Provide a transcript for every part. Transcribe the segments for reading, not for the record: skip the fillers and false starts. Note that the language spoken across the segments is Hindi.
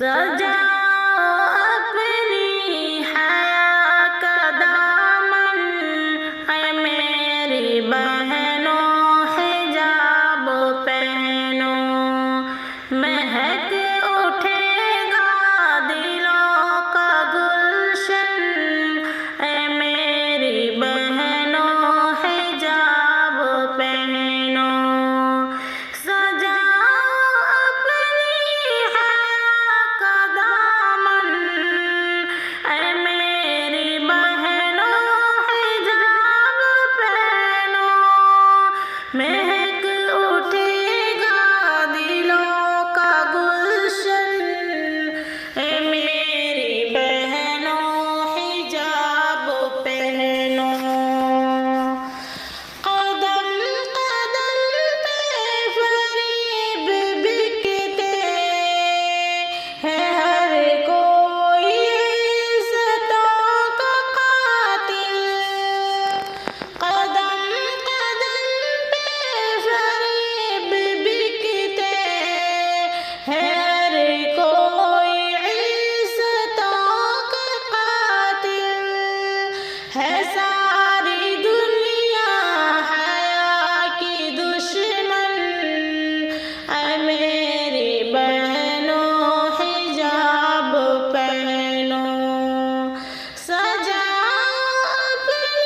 सजाओ अपनी हया का दामन, है मेरी बहनों हिजाब पहनो। महक उठेगा दिलों का गुलशन, है मेरी बहनों हिजाब पहनो। महक उठेगा दिलों का गुलशन, है मेरी बहनों हिजाब पहनो। कदम कदम पे फरेब बिकते हैं, हर कोई इज्जतों का कातिल। कदम हर कोई इज्जतों का कातिल है। सारी दुनिया हया की दुश्मन, है मेरी बहनों हिजाब पहनो। सजाओ अपनी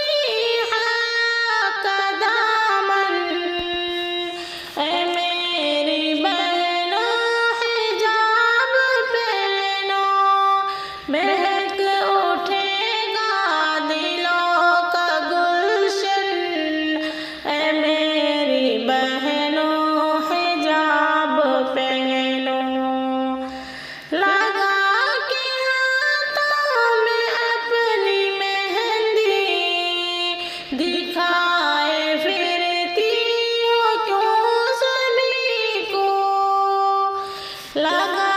हया का दामन, है मेरी महक उठेगा दिलों का गुलशन, है मेरी बहनों हिजाब पहनो। लगा के हाथों में अपनी मेहंदी, दिखाए फिरती हो क्यों सभी को। लगा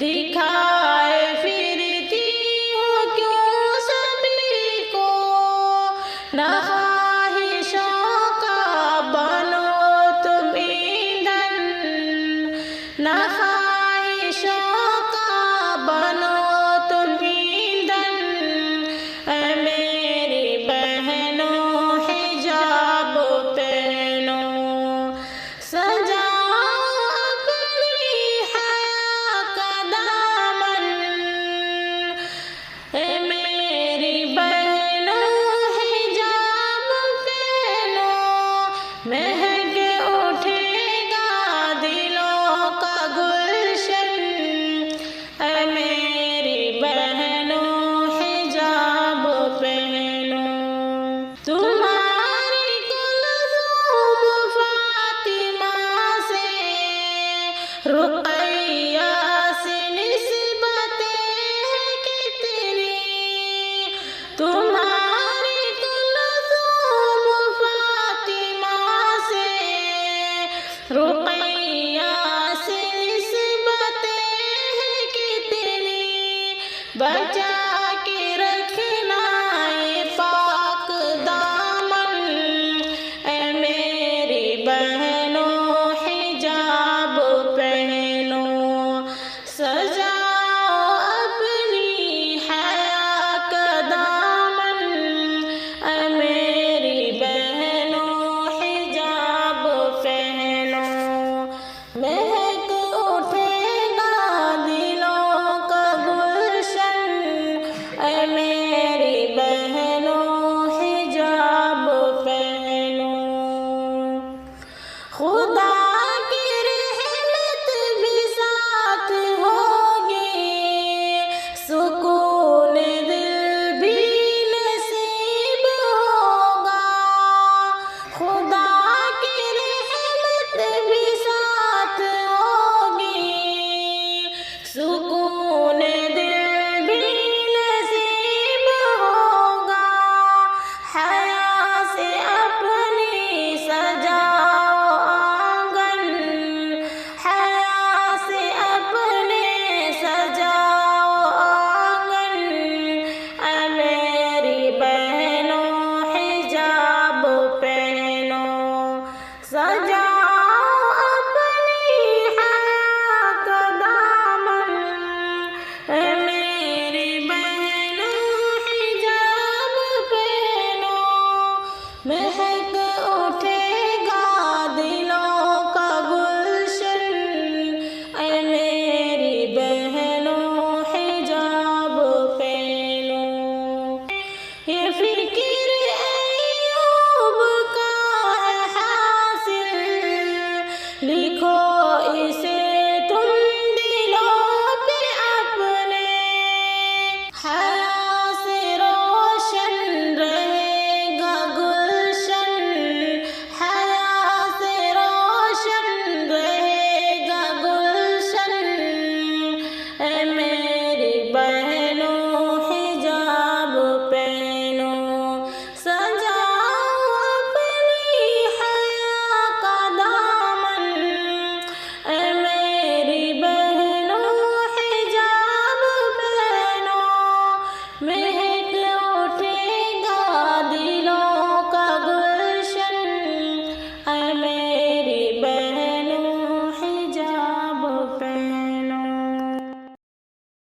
दिखाए फिरती हो क्यों सभी को। न ख्वाहिशों का बनो तुम ईंधन, न ख्वाहिशों का बनो तुम ईंधन, है मेरी बहनों हिजाब पहनो। सजाओ अपनी हया का दामन, है मेरी बहनों हिजाब पहनो। महक उठेगा दिलों का गुलशन, है मेरी बहनों हिजाब पहनो। तुम्हारी कुलसूम फातिमा से, रुक़ैया से निस्बतें हैं कितनी। तुम्हारी कुलसूम फातिमा से, रुक़ैया से निस्बतें हैं कितनी। बचा के रखना ये पाक दामन, है मेरी बहनों हिजाब पहनो। सजाओ अपनी हया का दामन, है मेरी बहनों हिजाब पहनो। महक उठेगा दिलों का गुलशन, है मेरी बहनों हिजाब पहनो। खुदा की रहमत भी साथ होगी, सुकून दिल भी नसीब होगा। खुदा की रहमत भी साथ होगी, सुकून दिल भी नसीब होगा। हया से अपनी सजाओ आंगन, हया से अपने सजाओ आंगन, है मेरी बहनों हिजाब पहनो। सजा